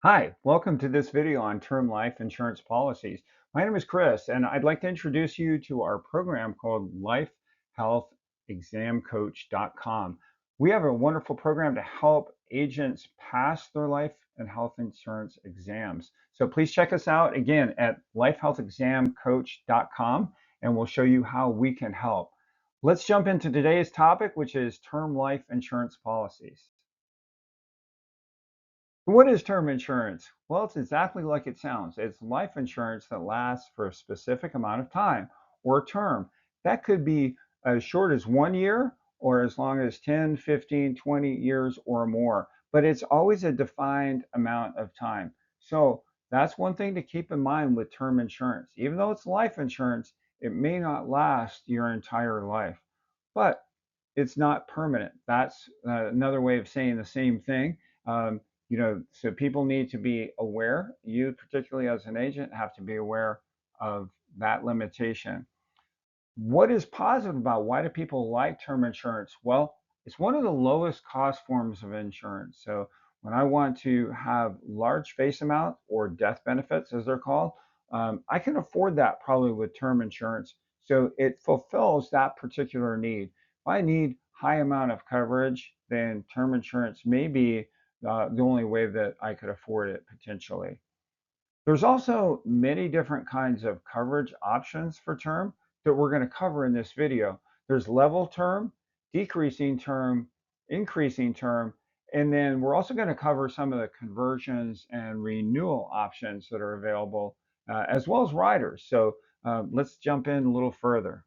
Hi, welcome to this video on term life insurance policies. My name is Chris, and I'd like to introduce you to our program called LifeHealthExamCoach.com. We have a wonderful program to help agents pass their life and health insurance exams. So please check us out again at LifeHealthExamCoach.com, and we'll show you how we can help. Let's jump into today's topic, which is term life insurance policies. What is term insurance? Well, it's exactly like it sounds. It's life insurance that lasts for a specific amount of time or term. That could be as short as 1 year or as long as 10, 15, 20 years or more. But it's always a defined amount of time. So that's one thing to keep in mind with term insurance. Even though it's life insurance, it may not last your entire life. But it's not permanent. That's another way of saying the same thing. So people need to be aware. You, particularly as an agent, have to be aware of that limitation. What is positive about why do people like term insurance? Well, it's one of the lowest cost forms of insurance. So when I want to have large face amount or death benefits, as they're called, I can afford that probably with term insurance. So it fulfills that particular need. If I need high amount of coverage, then term insurance may be the only way that I could afford it potentially. There's also many different kinds of coverage options for term that we're going to cover in this video. There's level term, decreasing term, increasing term, and then we're also going to cover some of the conversions and renewal options that are available, as well as riders. So let's jump in a little further.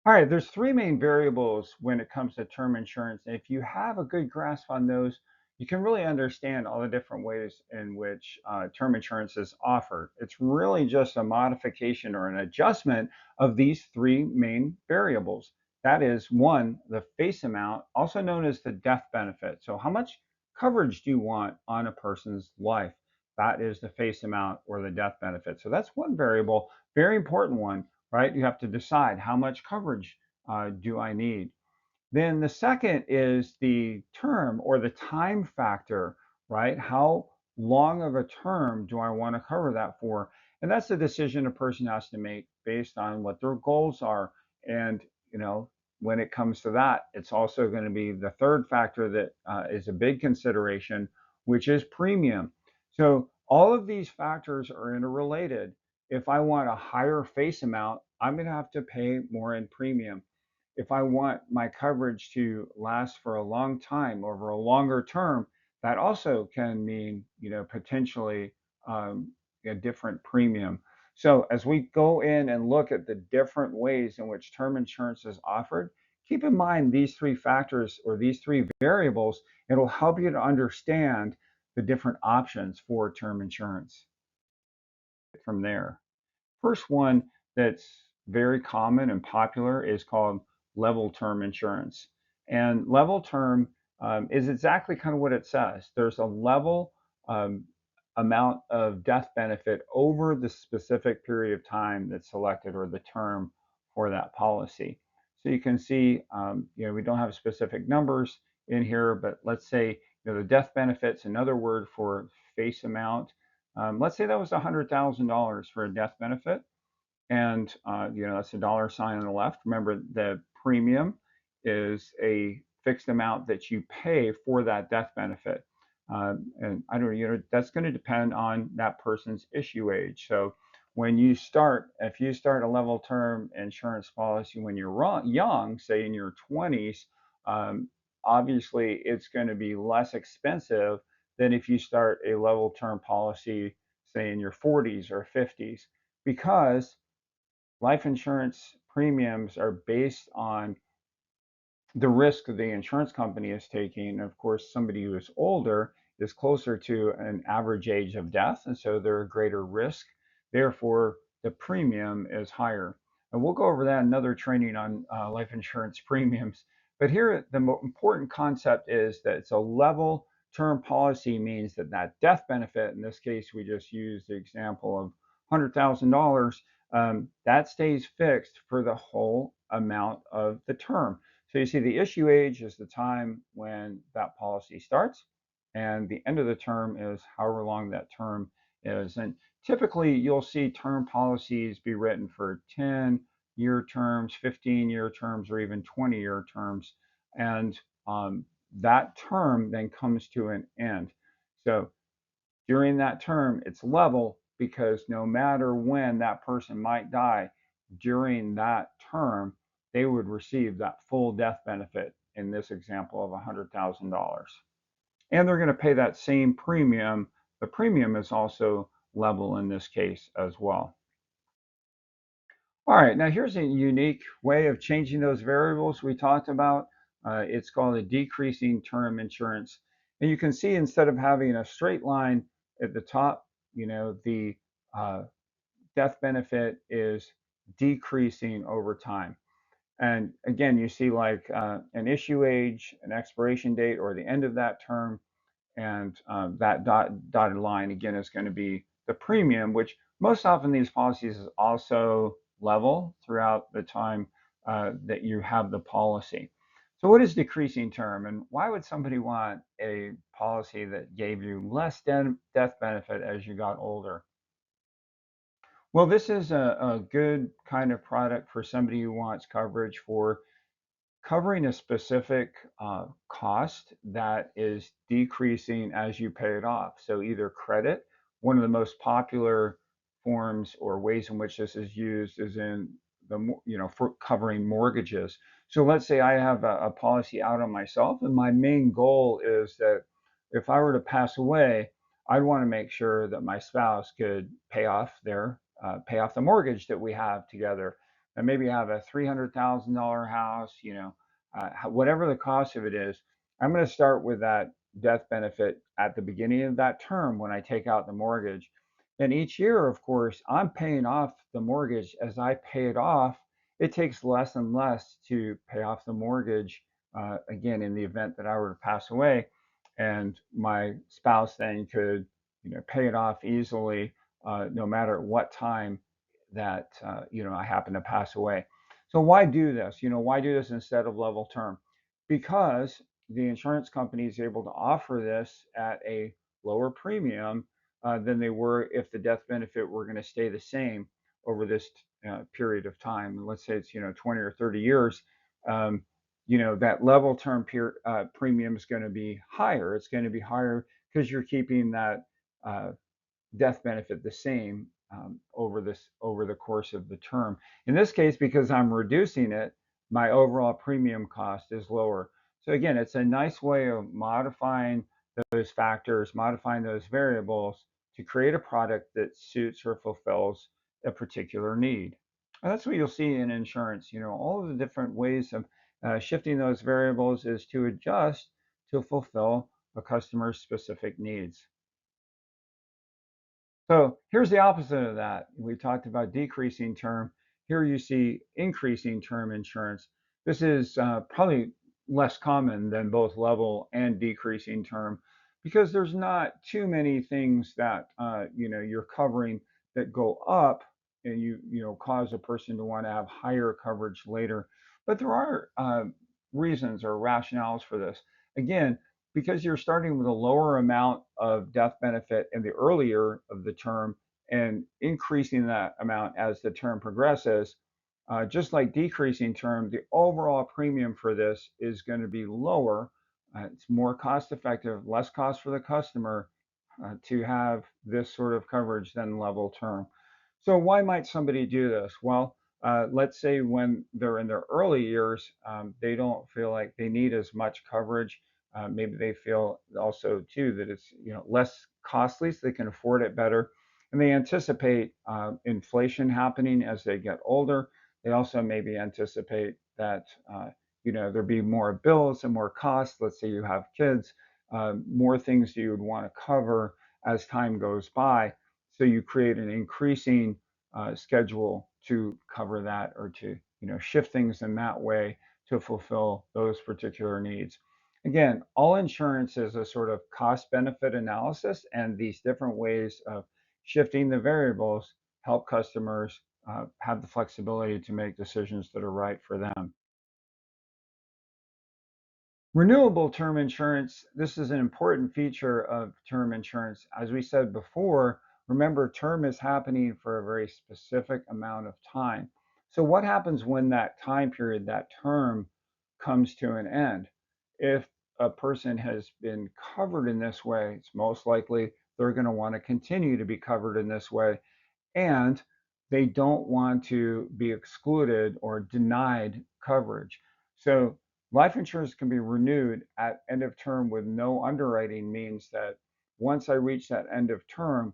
All right, there's three main variables when it comes to term insurance. And if you have a good grasp on those, you can really understand all the different ways in which term insurance is offered. It's really just a modification or an adjustment of these three main variables. That is, one, the face amount, also known as the death benefit. So, how much coverage do you want on a person's life? That is the face amount or the death benefit. So, that's one variable, very important one, right? You have to decide how much coverage do I need. Then the second is the term or the time factor, right? How long of a term do I want to cover that for? And that's a decision a person has to make based on what their goals are. And, you know, when it comes to that, it's also going to be the third factor that is a big consideration, which is premium. So all of these factors are interrelated. If I want a higher face amount, I'm going to have to pay more in premium. If I want my coverage to last for a long time over a longer term, that also can mean, potentially a different premium. So as we go in and look at the different ways in which term insurance is offered, keep in mind these three factors or these three variables. It'll help you to understand the different options for term insurance from there. First one that's very common and popular is called level term insurance. And level term is exactly kind of what it says. There's a level um, amount of death benefit over the specific period of time that's selected or the term for that policy. So you can see, we don't have specific numbers in here, but let's say, the death benefit's another word for face amount. Let's say that was $100,000 for a death benefit, and that's a dollar sign on the left. Remember, the premium is a fixed amount that you pay for that death benefit. And I don't know, that's going to depend on that person's issue age. So if you start a level term insurance policy when you're young, say in your 20s, um, obviously it's going to be less expensive than if you start a level term policy, say in your 40s or 50s, because life insurance premiums are based on the risk the insurance company is taking. Of course, somebody who is older is closer to an average age of death, and so they're a greater risk. Therefore, the premium is higher. And we'll go over that in another training on life insurance premiums. But here, the important concept is that it's a level term policy, means that that death benefit, in this case, we just used the example of $100,000, that stays fixed for the whole amount of the term. So you see the issue age is the time when that policy starts, and the end of the term is however long that term is. And typically you'll see term policies be written for 10-year terms, 15-year terms, or even 20-year terms. And that term then comes to an end. So during that term, it's level because no matter when that person might die during that term, they would receive that full death benefit in this example of $100,000. And they're going to pay that same premium. The premium is also level in this case as well. All right, now here's a unique way of changing those variables we talked about. It's called a decreasing term insurance. And you can see instead of having a straight line at the top, the uh, death benefit is decreasing over time. And again, you see like an issue age, an expiration date, or the end of that term, and that dotted line again is going to be the premium, which most often these policies is also level throughout the time that you have the policy. So what is decreasing term, and why would somebody want a policy that gave you less death benefit as you got older? Well, this is a good kind of product for somebody who wants coverage for covering a specific cost that is decreasing as you pay it off. So either credit, one of the most popular forms or ways in which this is used is in for covering mortgages. So let's say I have a policy out on myself, and my main goal is that if I were to pass away, I'd want to make sure that my spouse could pay off the mortgage that we have together, and maybe have a $300,000 house, whatever the cost of it is. I'm going to start with that death benefit at the beginning of that term when I take out the mortgage. And each year, of course, I'm paying off the mortgage. As I pay it off, it takes less and less to pay off the mortgage, again, in the event that I were to pass away. And my spouse then could, pay it off easily, no matter what time that, I happen to pass away. So why do this? Why do this instead of level term? Because the insurance company is able to offer this at a lower premium than they were if the death benefit were going to stay the same over this period of time. And let's say it's 20 or 30 years. Um, that level term premium is going to be higher. It's going to be higher because you're keeping that uh, death benefit the same over the course of the term. In this case, because I'm reducing it, my overall premium cost is lower. So again, it's a nice way of modifying those factors, modifying those variables to create a product that suits or fulfills a particular need. And that's what you'll see in insurance. All of the different ways of shifting those variables is to adjust to fulfill a customer's specific needs. So here's the opposite of that. We talked about decreasing term. Here you see increasing term insurance. This is probably less common than both level and decreasing term because there's not too many things that you're covering that go up and cause a person to want to have higher coverage later. But there are reasons or rationales for this. Again, because you're starting with a lower amount of death benefit in the earlier of the term and increasing that amount as the term progresses, just like decreasing term, the overall premium for this is going to be lower. It's more cost effective, less cost for the customer to have this sort of coverage than level term. So why might somebody do this? Well, let's say when they're in their early years, they don't feel like they need as much coverage. Maybe they feel also too that it's less costly, so they can afford it better, and they anticipate inflation happening as they get older. They also maybe anticipate that there'll be more bills and more costs. Let's say you have kids, more things you would want to cover as time goes by. So you create an increasing schedule to cover that or to shift things in that way to fulfill those particular needs. Again, all insurance is a sort of cost benefit analysis, and these different ways of shifting the variables help customers have the flexibility to make decisions that are right for them. Renewable term insurance, this is an important feature of term insurance. As we said before, remember, term is happening for a very specific amount of time. So, what happens when that time period, that term, comes to an end? If a person has been covered in this way, it's most likely they're going to want to continue to be covered in this way, and they don't want to be excluded or denied coverage. So life insurance can be renewed at end of term with no underwriting means that once I reach that end of term,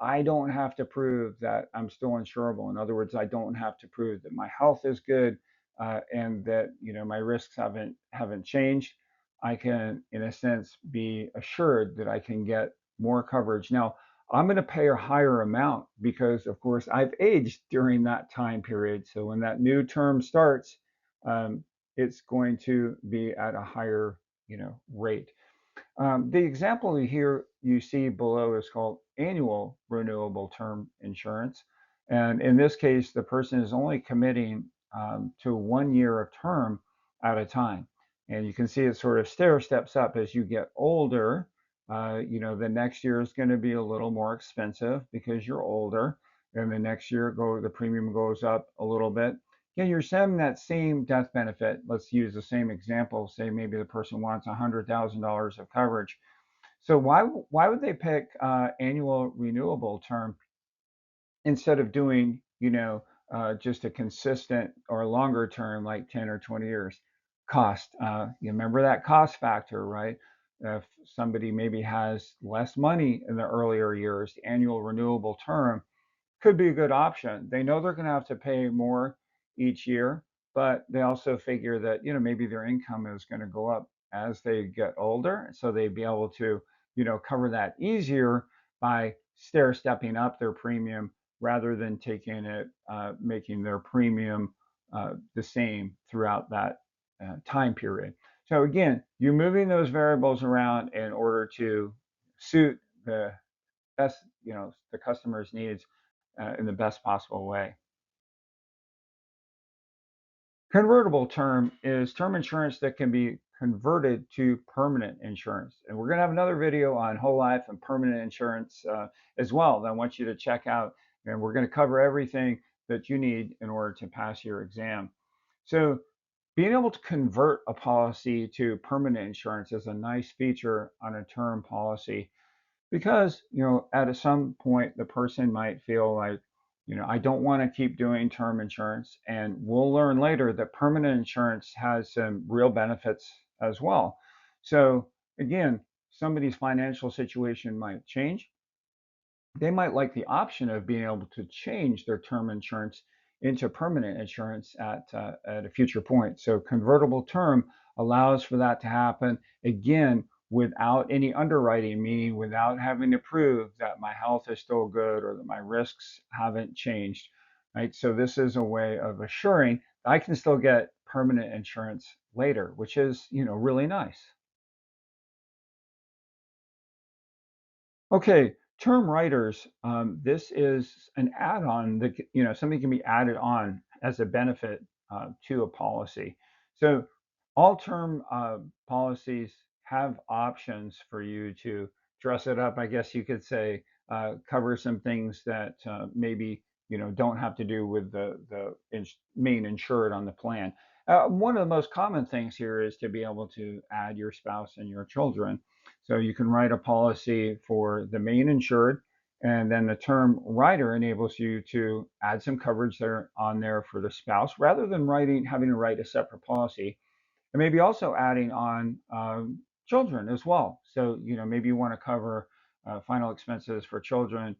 I don't have to prove that I'm still insurable. In other words, I don't have to prove that my health is good and that my risks haven't changed. I can, in a sense, be assured that I can get more coverage. Now, I'm going to pay a higher amount because, of course, I've aged during that time period. So when that new term starts, um, it's going to be at a higher, rate. The example here you see below is called annual renewable term insurance. And in this case, the person is only committing to 1 year of term at a time. And you can see it sort of stair steps up as you get older. The next year is going to be a little more expensive because you're older. And the next year, the premium goes up a little bit. Yeah, you're setting that same death benefit. Let's use the same example. Say maybe the person wants $100,000 of coverage. So why would they pick annual renewable term instead of doing just a consistent or longer term like 10 or 20 years? Cost. You remember that cost factor, right? If somebody maybe has less money in the earlier years, the annual renewable term could be a good option. They know they're going to have to pay more each year, but they also figure that maybe their income is going to go up as they get older, so they'd be able to cover that easier by stair stepping up their premium rather than making their premium the same throughout that time period. So again, you're moving those variables around in order to suit the best, the customer's needs in the best possible way. Convertible term is term insurance that can be converted to permanent insurance. And we're going to have another video on whole life and permanent insurance as well that I want you to check out. And we're going to cover everything that you need in order to pass your exam. So, being able to convert a policy to permanent insurance is a nice feature on a term policy because at some point the person might feel like I don't want to keep doing term insurance, and we'll learn later that permanent insurance has some real benefits as well. So again, somebody's financial situation might change. They might like the option of being able to change their term insurance into permanent insurance at a future point. So convertible term allows for that to happen again without any underwriting, meaning without having to prove that my health is still good or that my risks haven't changed. Right. So this is a way of assuring I can still get permanent insurance later, which is, really nice. Okay, term writers. This is an add-on that something can be added on as a benefit to a policy. So all term policies have options for you to dress it up. I guess you could say cover some things that maybe don't have to do with the main insured on the plan. One of the most common things here is to be able to add your spouse and your children. So you can write a policy for the main insured, and then the term rider enables you to add some coverage there on there for the spouse rather than having to write a separate policy. And maybe also adding on children as well. So, maybe you want to cover final expenses for children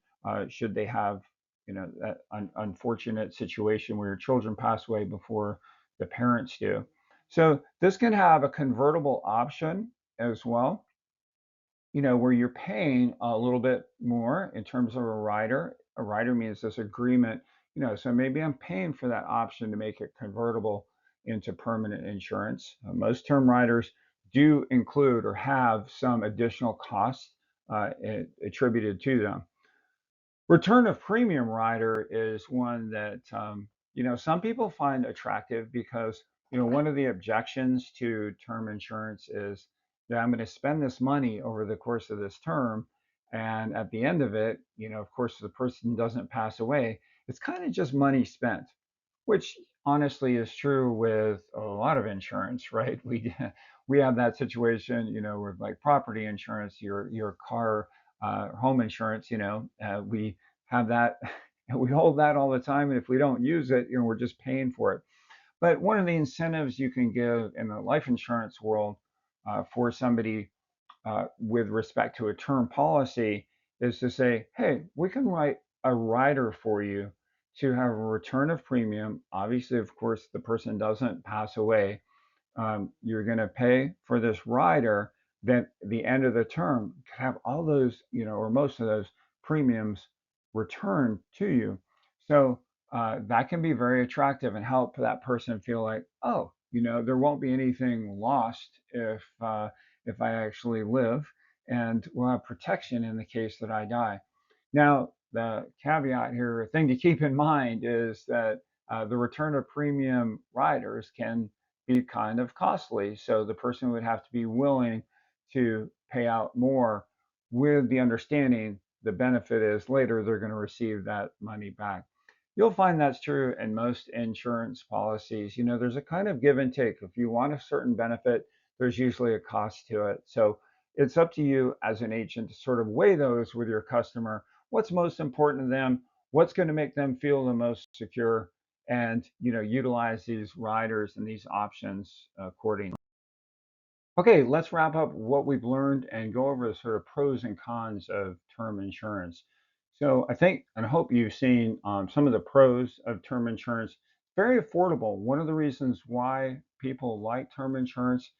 should they have, that unfortunate situation where your children pass away before the parents do. So this can have a convertible option as well, where you're paying a little bit more in terms of a rider. A rider means this agreement, so maybe I'm paying for that option to make it convertible into permanent insurance. Most term riders do include or have some additional costs attributed to them. Return of premium rider is one that some people find attractive because one of the objections to term insurance is that I'm going to spend this money over the course of this term. And at the end of it, of course, the person doesn't pass away. It's kind of just money spent, which honestly is true with a lot of insurance, right? We have that situation, with like property insurance, your car, home insurance. We have that, and we hold that all the time. And if we don't use it, we're just paying for it. But one of the incentives you can give in the life insurance world for somebody with respect to a term policy is to say, hey, we can write a rider for you to have a return of premium. Obviously, of course, the person doesn't pass away. You're going to pay for this rider. Then at the end of the term, have all those, or most of those premiums returned to you. So that can be very attractive and help that person feel like, oh, there won't be anything lost if I actually live, and we'll have protection in the case that I die. Now, the caveat here, a thing to keep in mind is that the return of premium riders can be kind of costly. So the person would have to be willing to pay out more with the understanding the benefit is later they're going to receive that money back. You'll find that's true in most insurance policies. There's a kind of give and take. If you want a certain benefit, there's usually a cost to it. So it's up to you as an agent to sort of weigh those with your customer. What's most important to them? What's going to make them feel the most secure? And utilize these riders and these options accordingly. Okay, let's wrap up what we've learned and go over the sort of pros and cons of term insurance. So I think and hope you've seen some of the pros of term insurance. Very affordable. One of the reasons why people like term insurance,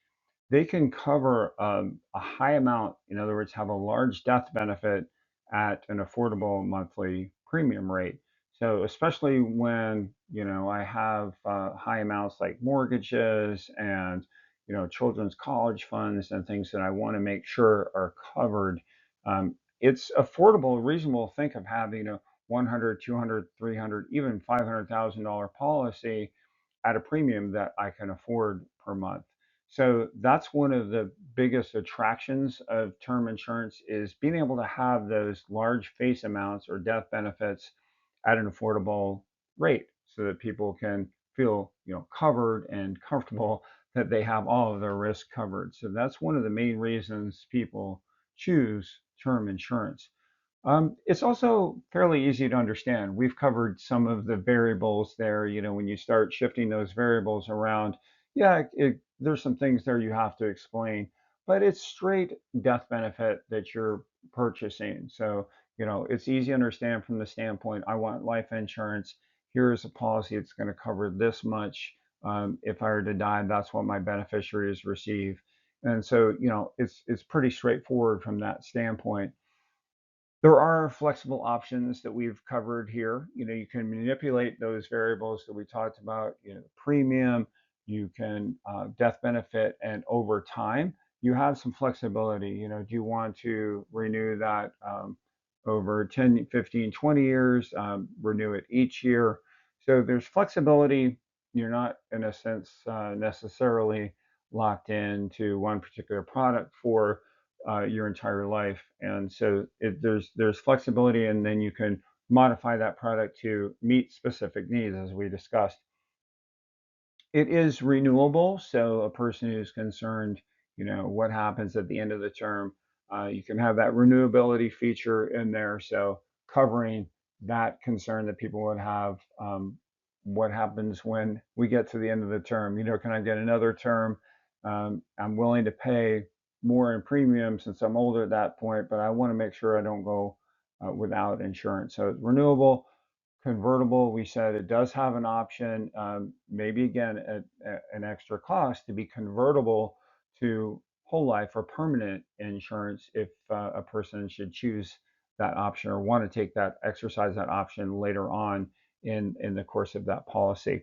they can cover a high amount, in other words, have a large death benefit at an affordable monthly premium rate. So, especially when, I have high amounts like mortgages and, children's college funds and things that I want to make sure are covered, it's affordable, reasonable to think of having a 100, 200, 300, even $500,000 policy at a premium that I can afford per month. So that's one of the biggest attractions of term insurance is being able to have those large face amounts or death benefits at an affordable rate so that people can feel, covered and comfortable that they have all of their risk covered. So that's one of the main reasons people choose term insurance. It's also fairly easy to understand. We've covered some of the variables there. When you start shifting those variables around, yeah, there's some things there you have to explain, but it's straight death benefit that you're purchasing. So, it's easy to understand from the standpoint, I want life insurance. Here's a policy that's going to cover this much. If I were to die, that's what my beneficiaries receive. And so, it's pretty straightforward from that standpoint. There are flexible options that we've covered here. You can manipulate those variables that we talked about, premium, you can death benefit, and over time, you have some flexibility. Do you want to renew that over 10, 15, 20 years, renew it each year? So there's flexibility. You're not, in a sense, necessarily locked into one particular product for your entire life. And so there's flexibility, and then you can modify that product to meet specific needs, as we discussed. It is renewable, so a person who's concerned, what happens at the end of the term, you can have that renewability feature in there. So covering that concern that people would have, what happens when we get to the end of the term? Can I get another term? I'm willing to pay more in premium since I'm older at that point, but I want to make sure I don't go without insurance. So it's renewable. Convertible, we said it does have an option, maybe again at an extra cost to be convertible to whole life or permanent insurance if a person should choose that option or want to take that exercise that option later on in the course of that policy.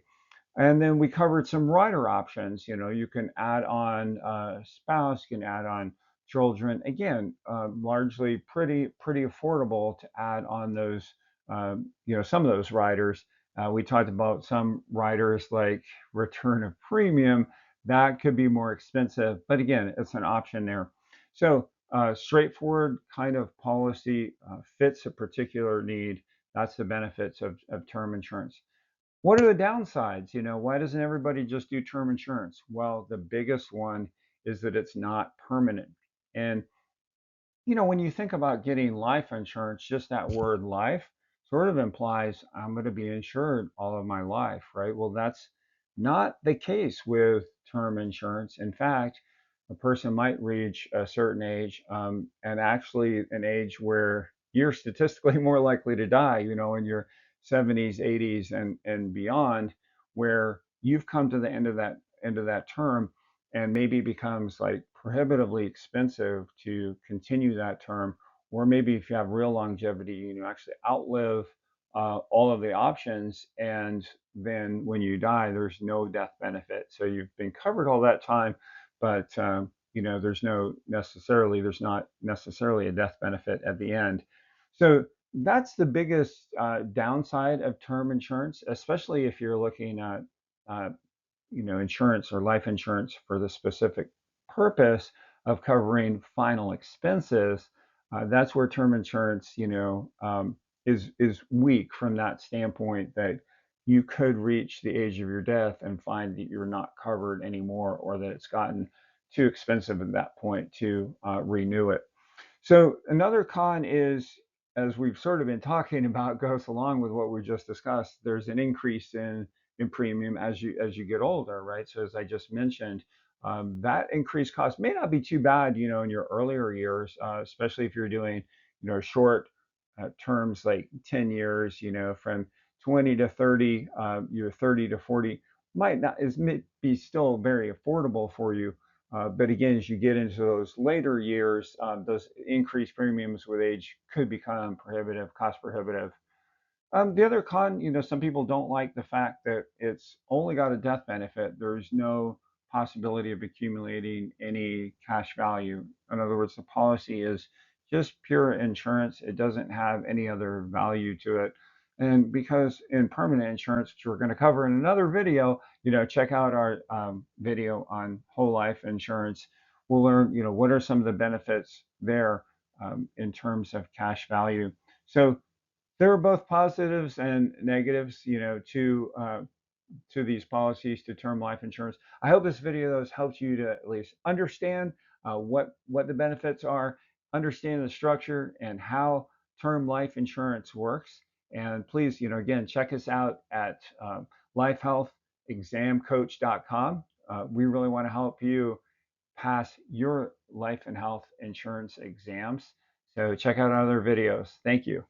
And then we covered some rider options. You can add on a spouse, you can add on children. Again, largely pretty affordable to add on those, some of those riders We talked about some riders like return of premium. That could be more expensive, but again, it's an option there. So straightforward kind of policy fits a particular need. That's the benefits of term insurance. What are the downsides? Why doesn't everybody just do term insurance? Well, the biggest one is that it's not permanent. And when you think about getting life insurance, just that word life sort of implies I'm going to be insured all of my life, right? Well, that's not the case with term insurance. In fact, a person might reach a certain age, and actually an age where you're statistically more likely to die, in your 70s, 80s, and beyond, where you've come to the end of that term, and maybe becomes like prohibitively expensive to continue that term. Or maybe if you have real longevity, actually outlive all of the options, and then when you die, there's no death benefit. So you've been covered all that time, but there's not necessarily a death benefit at the end. So that's the biggest downside of term insurance, especially if you're looking at uh, insurance or life insurance for the specific purpose of covering final expenses. That's where term insurance, is weak from that standpoint, that you could reach the age of your death and find that you're not covered anymore, or that it's gotten too expensive at that point to renew it. So another con is, as we've sort of been talking about, goes along with what we just discussed. There's an increase in premium as you get older, right? So as I just mentioned, that increased cost may not be too bad, in your earlier years, especially if you're doing, short terms like 10 years, from 20 to 30, you're 30 to 40, might not is may be still very affordable for you, but again, as you get into those later years, those increased premiums with age could become prohibitive, cost prohibitive. The other con, some people don't like the fact that it's only got a death benefit. There's no possibility of accumulating any cash value. In other words, the policy is just pure insurance. It doesn't have any other value to it. And because in permanent insurance, which we're going to cover in another video, check out our video on whole life insurance. We'll learn, what are some of the benefits there in terms of cash value. So there are both positives and negatives, to these policies, to term life insurance. I hope this video has helped you to at least understand what the benefits are, understand the structure and how term life insurance works. And please, again, check us out at lifehealthexamcoach.com. We really want to help you pass your life and health insurance exams. So check out our other videos. Thank you.